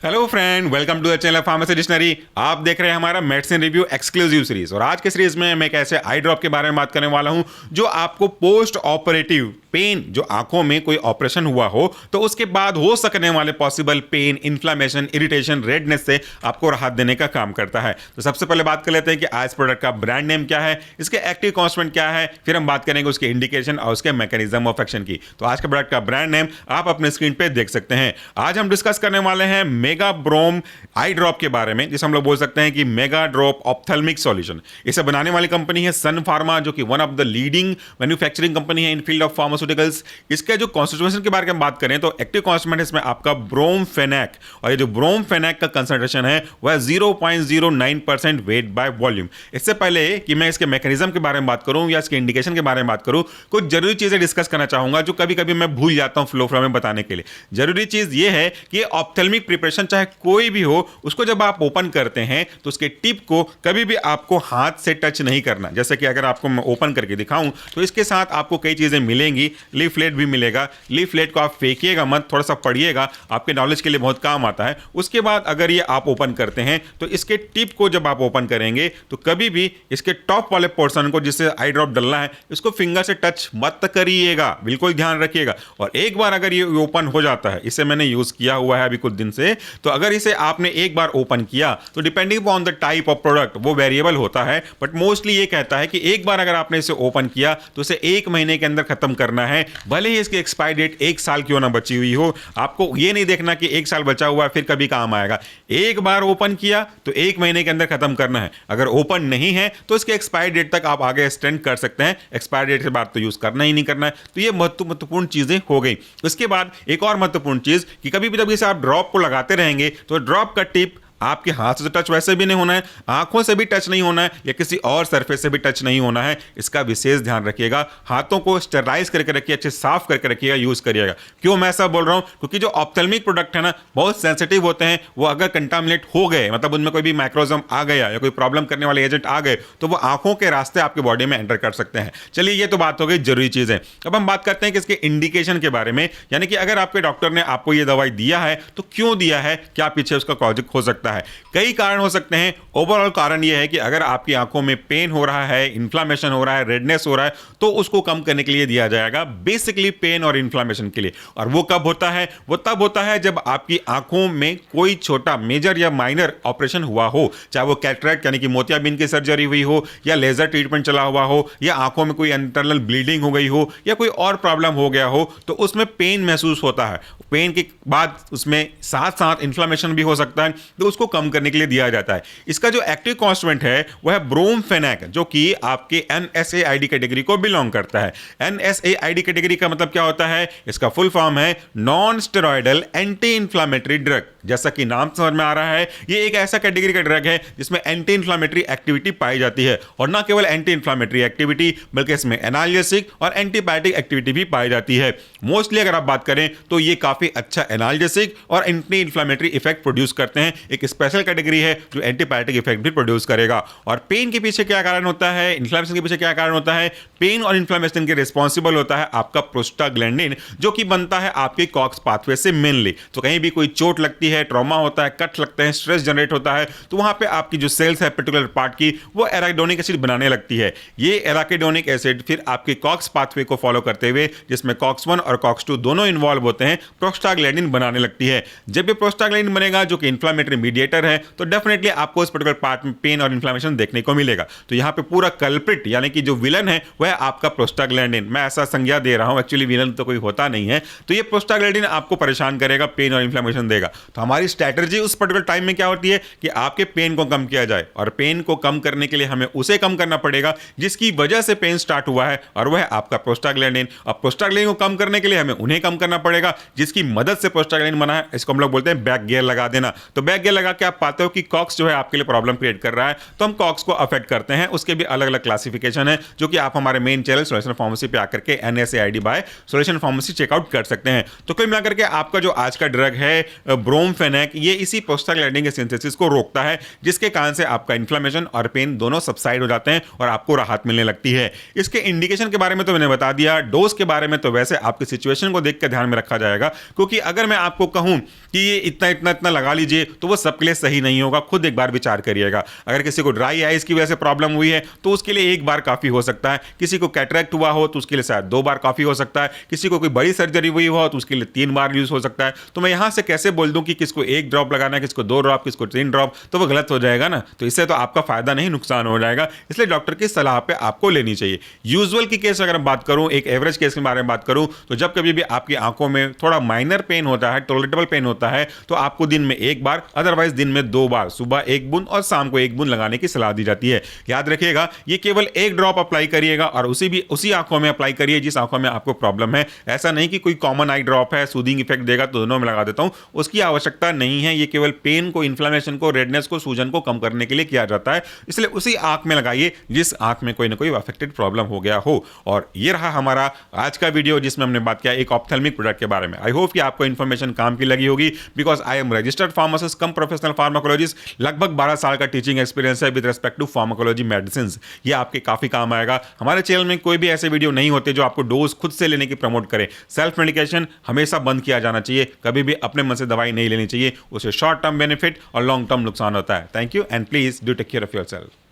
Hello friend, welcome to the channel pharmacy dictionary. आप देख रहे हैं हमारा मेडिसिन रिव्यू एक्सक्लूसिव सीरीज। और आज के सीरीज में मैं एक ऐसे आई ड्रॉप के बारे में बात करने वाला हूं जो आपको पोस्ट ऑपरेटिव पेन, जो आंखों में कोई ऑपरेशन हुआ हो तो उसके बाद हो सकने वाले possible pain, inflammation, irritation, redness से आपको राहत देने का काम करता है। तो सबसे पहले बात कर लेते हैं कि आज प्रोडक्ट का ब्रांड नेम क्या है, इसके एक्टिव कॉन्स्टेंट क्या है, फिर हम बात करेंगे उसके इंडिकेशन और उसके मैकेनिज्म ऑफ एक्शन की। तो आज के प्रोडक्ट का ब्रांड नेम आप अपने स्क्रीन पे देख सकते हैं। आज हम डिस्कस करने वाले हैं मेगा ब्रोम आई ड्रॉप के बारे में, जिसे हम लोग बोल सकते हैं कि मेगा ड्रॉप ऑप्थेल्मिक सॉल्यूशन। इसे बनाने वाली कंपनी है सन फार्मा, जो कि one of the leading manufacturing company है इन फील्ड ऑफ फार्मास्यूटिकल्स। इसके जो कॉन्सेंट्रेशन के बारे में बात करें तो एक्टिव कॉन्स्टेंट इसमें आपका ब्रोमफेनेक, और ये जो ब्रोमफेनेक का कंसंट्रेशन है वह 0.09% वेट बाय वॉल्यूम। इससे पहले कि मैं इसके मैकेनिज्म के बारे में बात करूं या इसके इंडिकेशन के बारे में बात करूं, कुछ जरूरी चीजें डिस्कस करना चाहूंगा जो कभी कभी मैं भूल जाता हूं फ्लो में बताने के लिए। जरूरी चीज ये है कि ऑप्थेल्मिक प्रिपरेशन चाहे कोई भी हो, उसको जब आप ओपन करते हैं तो उसके टिप को कभी भी आपको हाथ से टच नहीं करना। जैसे कि अगर आपको मैं ओपन करके दिखाऊं तो इसके साथ आपको कई चीजें मिलेंगी, लीफलेट भी मिलेगा। लीफलेट को आप फेंकिएगा मत, थोड़ा सा पढ़िएगा, आपके नॉलेज के लिए बहुत काम आता है। उसके बाद अगर ये आप ओपन करते हैं तो इसके टिप को जब आप ओपन करेंगे तो कभी भी इसके टॉप वाले पोर्शन को, जिससे आई ड्रॉप डलना है, इसको फिंगर से टच मत करिएगा, बिल्कुल ध्यान रखिएगा। और एक बार अगर ये ओपन हो जाता है, इसे मैंने यूज किया हुआ है अभी कुछ दिन से, तो अगर इसे आपने एक बार ओपन किया तो depending on the type of product वो वेरिएबल होता है, बट मोस्टली ये कहता है कि एक बार अगर आपने इसे ओपन किया तो इसे 1 महीने के अंदर खत्म करना है। भले ही इसकी एक्सपायरी डेट 1 साल क्यों ना बची हुई हो, आपको ये नहीं देखना कि 1 साल बचा हुआ है फिर कभी काम आएगा। एक बार ओपन किया तो 1 महीने के अंदर खत्म करना है। अगर ओपन नहीं है तो इसके एक्सपायरी डेट तक आप आगे एक्सटेंड कर सकते हैं। एक्सपायरी डेट के बाद तो यूज करना ही नहीं करना है। तो ये महत्वपूर्ण चीजें हो गई। उसके बाद एक और महत्वपूर्ण चीज कि कभी भी जब इसे आप ड्रॉप को लगाते रहेंगे तो ड्रॉप का टिप आपके हाथ से टच वैसे भी नहीं होना है, आंखों से भी टच नहीं होना है, या किसी और सरफेस से भी टच नहीं होना है। इसका विशेष ध्यान रखिएगा। हाथों को स्टेरलाइज करके रखिए, अच्छे साफ करके रखिएगा, यूज करिएगा। क्यों मैं ऐसा बोल रहा हूं? क्योंकि जो ऑप्थेल्मिक प्रोडक्ट है ना, बहुत सेंसिटिव होते हैं। वो अगर कंटामिनेट हो गए, मतलब उनमें कोई भी माइक्रोजम आ गया या कोई प्रॉब्लम करने वाले एजेंट आ गए, तो वो आंखों के रास्ते आपके बॉडी में एंटर कर सकते हैं। चलिए, ये तो बात हो गई जरूरी चीजें। अब हम बात करते हैं कि इसके इंडिकेशन के बारे में, यानी कि अगर आपके डॉक्टर ने आपको ये दवाई दिया है तो क्यों दिया है, क्या पीछे उसका कॉज हो सकता है। कई कारण हो सकते हैं। ओवरऑल कारण यह है कि अगर आपकी आंखों में पेन हो रहा है, इन्फ्लामेशन हो रहा है, रेडनेस हो रहा है, तो उसको कम करने के लिए दिया जाएगा, बेसिकली पेन और इन्फ्लामेशन के लिए। और वो कब होता है? वो तब होता है जब आपकी आंखों में कोई छोटा, मेजर या माइनर ऑपरेशन हुआ हो, चाहे वो कैटरेक्ट यानी कि मोतियाबिंद की सर्जरी हुई हो, या लेजर ट्रीटमेंट चला हुआ हो, या आंखों में कोई इंटरनल ब्लीडिंग हो गई हो, या कोई और प्रॉब्लम हो गया हो, तो उसमें पेन महसूस होता है। पेन के बाद उसमें साथ साथ इन्फ्लामेशन भी हो सकता है, तो उसको कम करने के लिए दिया जाता है। इसका जो एक्टिव कॉन्स्टेंट है वह है ब्रोमफेनेक, जो कि आपके NSAID कैटेगरी को बिलोंग करता है। NSAID कैटेगरी का मतलब क्या होता है? इसका फुल फॉर्म है non steroidal anti inflammatory drug. जैसा कि नाम समझ में आ रहा है, ये एक ऐसा कैटेगरी का ड्रग है जिसमें एंटी इंफ्लामेटरी एक्टिविटी पाई जाती है। और ना केवल एंटी इंफ्लामेटरी एक्टिविटी, बल्कि इसमें एनाल्जेसिक और एंटीबायोटिक एक्टिविटी भी पाई जाती है। मोस्टली अगर आप बात करें तो ये काफी अच्छा एनाल्जेसिक और एंटी इंफ्लामेटरी इफेक्ट प्रोड्यूस करते हैं। एक स्पेशल कैटेगरी है जो एंटीबायोटिक इफेक्ट भी प्रोड्यूस करेगा। और पेन के पीछे क्या कारण होता है, इन्फ्लेमेशन के पीछे क्या कारण होता है? पेन और इन्फ्लेमेशन के रिस्पॉन्सिबल होता है आपका प्रोस्टाग्लैंडिन, जो कि बनता है आपके कॉक्स पाथवे से मेनली। तो कहीं भी कोई चोट लगती है, ट्रॉमा होता है, कट लगते हैं, स्ट्रेस जनरेट होता है, तो वहां पे आपकी जो सेल्स है पर्टिकुलर पार्ट की, वो एराकिडोनिक एसिड बनाने लगती है। ये एराकिडोनिक एसिड फिर आपके कॉक्स पाथवे को फॉलो करते हुए, जिसमें कॉक्स 1 और कॉक्स 2 दोनों इन्वॉल्व होते हैं, प्रोस्टाग्लैंडिन बनाने लगती है। जब ये प्रोस्टाग्लैंडिन बनेगा, जो कि इन्फ्लेमेटरी मीडिएटर है, तो डेफिनेटली आपको उस पर्टिकुलर पार्ट में पेन और इन्फ्लेमेशन देखने को मिलेगा। तो यहाँ पे पूरा कल्प्रिट, यानी कि जो विलन है वह आपका प्रोस्टाग्लैंडिन। मैं ऐसा संज्ञा दे रहा हूं, एक्चुअली विलन तो कोई होता नहीं है। तो ये प्रोस्टाग्लैंडिन आपको परेशान करेगा, पेन और इन्फ्लेमेशन देगा। तो हमारी स्ट्रैटेजी उस पर्टिकुलर टाइम में क्या होती है कि आपके पेन को कम किया जाए। और पेन को कम करने के लिए हमें उसे कम करना पड़ेगा जिसकी वजह से पेन स्टार्ट हुआ है, और वह आपका प्रोस्टाग्लैंडिन। अब प्रोस्टाग्लैंडिन को कम करने के लिए हमें उन्हें कम करना पड़ेगा जिसकी मदद से प्रोस्टाग्लैंडिन बना है। इसको हम लोग बोलते हैं बैक गियर लगा देना। तो बैक गियर लगा के आप पाते हो कि कॉक्स जो है आपके लिए प्रॉब्लम क्रिएट कर रहा है, तो हम कॉक्स को अफेक्ट करते हैं। उसके भी अलग अलग क्लासिफिकेशन है, जो कि आप हमारे मेन चैनल सोल्यूशन फार्मेसी पे आकर के NSAID buy solution pharmacy checkout कर सकते हैं। तो कुल मिलाकर के आपका जो आज का ड्रग है ब्रोम डिक्लोफेनेक ये इसी प्रोस्टाग्लैंडिन के सिंथेसिस को रोकता है, जिसके कारण से आपका इन्फ्लेमेशन और पेन दोनों सबसाइड हो जाते हैं और आपको राहत मिलने लगती है। इसके इंडिकेशन के बारे में तो मैंने बता दिया, डोज के बारे में तो वैसे आपकी सिचुएशन को देख कर ध्यान में रखा जाएगा, क्योंकि अगर मैं आपको कहूं कि ये इतना इतना इतना लगा लीजिए तो वो सबके लिए सही नहीं होगा। खुद एक बार विचार करिएगा। अगर किसी को ड्राई आइज की वजह से प्रॉब्लम हुई है तो उसके लिए एक बार काफी हो सकता है, किसी को कैटरेक्ट हुआ हो तो उसके लिए शायद 2 बार काफी हो सकता है, किसी को कोई बड़ी सर्जरी हुई हो तो उसके लिए 3 बार यूज हो सकता है। तो मैं यहां से कैसे बोल दूं कि किसको 1 ड्रॉप लगाना है, किसको 2 ड्रॉप, किसको 3 ड्रॉप, तो वो गलत हो जाएगा ना। तो इससे तो आपका फायदा नहीं नुकसान हो जाएगा, इसलिए डॉक्टर की सलाह पे आपको लेनी चाहिए। यूजुअल की केस अगर मैं बात करूं, एक एवरेज केस के बारे में बात करूं, तो जब कभी भी आपकी आंखों में थोड़ा माइनर पेन होता है, टॉलरेटेबल पेन होता है, तो आपको दिन में 1 बार, अदरवाइज दिन में 2 बार, सुबह 1 बूंद और शाम को 1 बूंद लगाने की सलाह दी जाती है। याद रखिएगा, ये केवल 1 ड्रॉप अप्लाई करिएगा और उसी आंखों में अप्लाई करिए जिस आंखों में आपको प्रॉब्लम है। ऐसा नहीं कि कोई कॉमन आई ड्रॉप है, सूदिंग इफेक्ट देगा तो दोनों में लगा देता हूं, उसकी आवश्यकता नहीं है। ये केवल पेन को, इन्फ्लेमेशन को, रेडनेस को, सूजन को कम करने के लिए किया जाता है, इसलिए उसी आंख में लगाइए जिस आंख में कोई ना कोई अफेक्टेड प्रॉब्लम हो गया हो। और ये रहा हमारा आज का वीडियो जिसमें हमने बात किया एक ऑप्थेल्मिक प्रोडक्ट के बारे में। आई होप कि आपको इन्फॉर्मेशन काम की लगी होगी, because I am registered pharmacist cum professional pharmacologist. लगभग 12 साल का टीचिंग एक्सपीरियंस है with respect to pharmacology medicine. ये आपके काफी काम आएगा। हमारे चैनल में कोई भी ऐसे वीडियो नहीं होते जो आपको डोज खुद से लेने की प्रमोट करे। सेल्फ मेडिकेशन हमेशा बंद किया जाना चाहिए, कभी भी अपने मन से दवाई नहीं लेनी चाहिए, उससे शॉर्ट टर्म बेनिफिट और लॉन्ग टर्म नुकसान होता है। Thank you and please do take care of yourself.